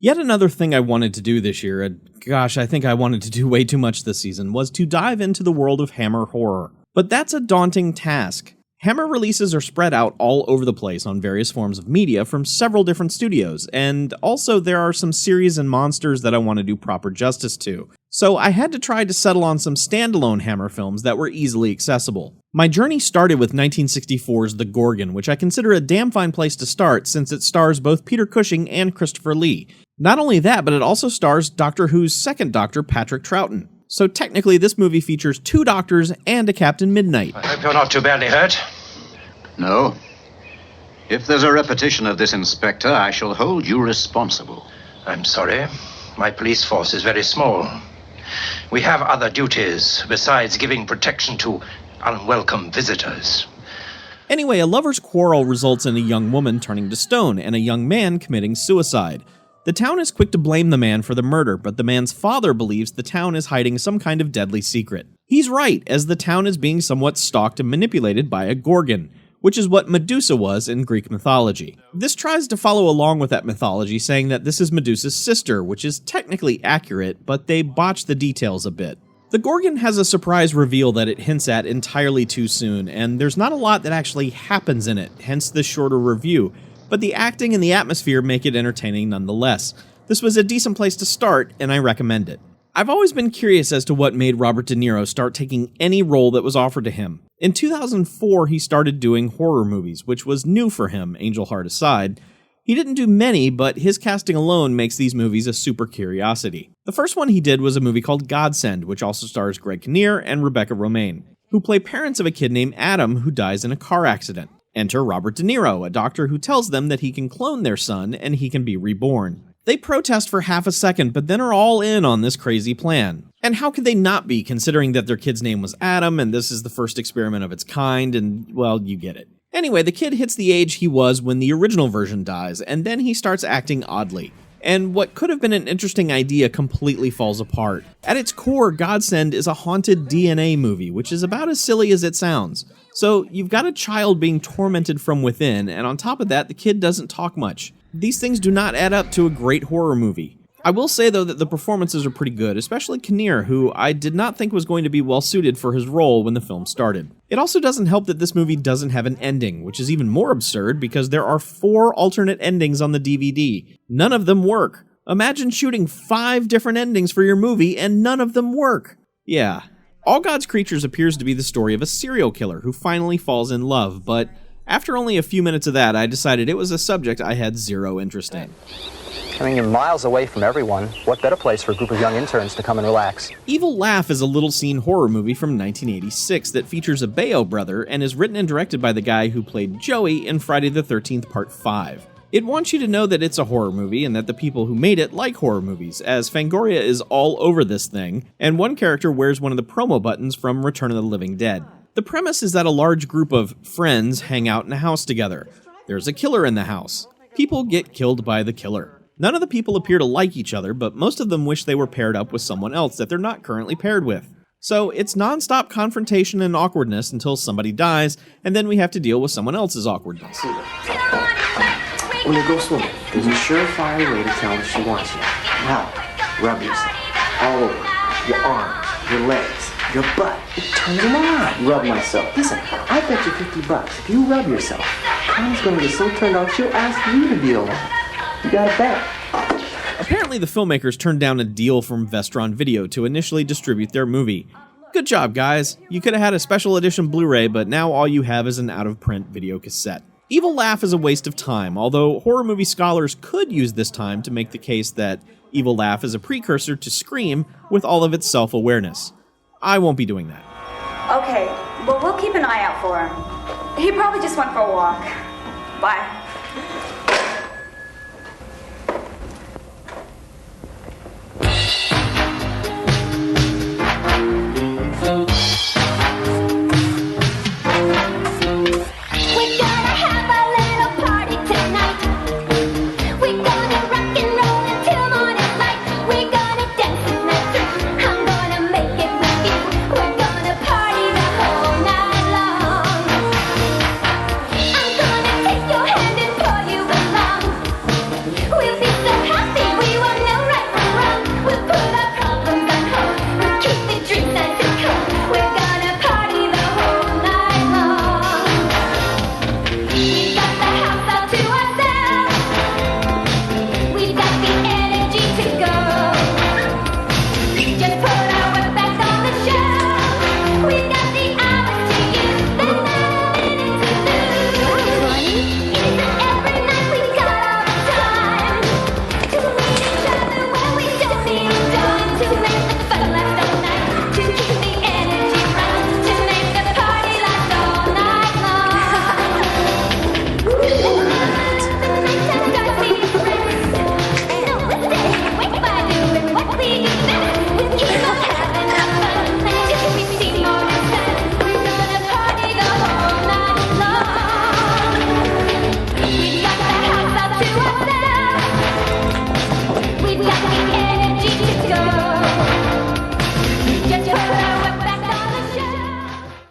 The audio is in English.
Yet another thing I wanted to do this year, and gosh, I think I wanted to do way too much this season, was to dive into the world of Hammer horror. But that's a daunting task. Hammer releases are spread out all over the place on various forms of media from several different studios, and also there are some series and monsters that I want to do proper justice to. So I had to try to settle on some standalone Hammer films that were easily accessible. My journey started with 1964's The Gorgon, which I consider a damn fine place to start since it stars both Peter Cushing and Christopher Lee. Not only that, but it also stars Doctor Who's second Doctor, Patrick Troughton. So technically this movie features 2 doctors and a Captain Midnight. I hope you're not too badly hurt. No. If there's a repetition of this, Inspector, I shall hold you responsible. I'm sorry. My police force is very small. We have other duties besides giving protection to unwelcome visitors. Anyway, a lover's quarrel results in a young woman turning to stone and a young man committing suicide. The town is quick to blame the man for the murder, but the man's father believes the town is hiding some kind of deadly secret. He's right, as the town is being somewhat stalked and manipulated by a Gorgon, which is what Medusa was in Greek mythology. This tries to follow along with that mythology, saying that this is Medusa's sister, which is technically accurate, but they botch the details a bit. The Gorgon has a surprise reveal that it hints at entirely too soon, and there's not a lot that actually happens in it, hence this shorter review, but the acting and the atmosphere make it entertaining nonetheless. This was a decent place to start, and I recommend it. I've always been curious as to what made Robert De Niro start taking any role that was offered to him. In 2004, he started doing horror movies, which was new for him, Angel Heart aside. He didn't do many, but his casting alone makes these movies a super curiosity. The first one he did was a movie called Godsend, which also stars Greg Kinnear and Rebecca Romijn, who play parents of a kid named Adam who dies in a car accident. Enter Robert De Niro, a doctor who tells them that he can clone their son and he can be reborn. They protest for half a second, but then are all in on this crazy plan. And how could they not be, considering that their kid's name was Adam, and this is the first experiment of its kind, and, well, you get it. Anyway, the kid hits the age he was when the original version dies, and then he starts acting oddly. And what could have been an interesting idea completely falls apart. At its core, Godsend is a haunted DNA movie, which is about as silly as it sounds. So, you've got a child being tormented from within, and on top of that, the kid doesn't talk much. These things do not add up to a great horror movie. I will say, though, that the performances are pretty good, especially Kinnear, who I did not think was going to be well suited for his role when the film started. It also doesn't help that this movie doesn't have an ending, which is even more absurd because there are 4 alternate endings on the DVD. None of them work. Imagine shooting 5 different endings for your movie and none of them work. Yeah. All God's Creatures appears to be the story of a serial killer who finally falls in love, but after only a few minutes of that, I decided it was a subject I had zero interest in. I mean, you're miles away from everyone. What better place for a group of young interns to come and relax? Evil Laugh is a little-seen horror movie from 1986 that features a Baio brother and is written and directed by the guy who played Joey in Friday the 13th Part 5. It wants you to know that it's a horror movie and that the people who made it like horror movies, as Fangoria is all over this thing, and one character wears one of the promo buttons from Return of the Living Dead. The premise is that a large group of friends hang out in a house together. There's a killer in the house. People get killed by the killer. None of the people appear to like each other, but most of them wish they were paired up with someone else that they're not currently paired with. So it's non-stop confrontation and awkwardness until somebody dies, and then we have to deal with someone else's awkwardness. When you go swimming, there's a surefire way to tell if she wants you. Now, rub yourself all over your arms, your legs, your butt. It turns them on. Rub myself. Listen, I bet you $50 if you rub yourself, Connie's gonna get so turned on she'll ask you to be alone. You got a bet. Apparently the filmmakers turned down a deal from Vestron Video to initially distribute their movie. Good job, guys. You could have had a special edition Blu-ray, but now all you have is an out-of-print video cassette. Evil Laugh is a waste of time, although horror movie scholars could use this time to make the case that Evil Laugh is a precursor to Scream with all of its self-awareness. I won't be doing that. Okay, well, we'll keep an eye out for him. He probably just went for a walk. Bye.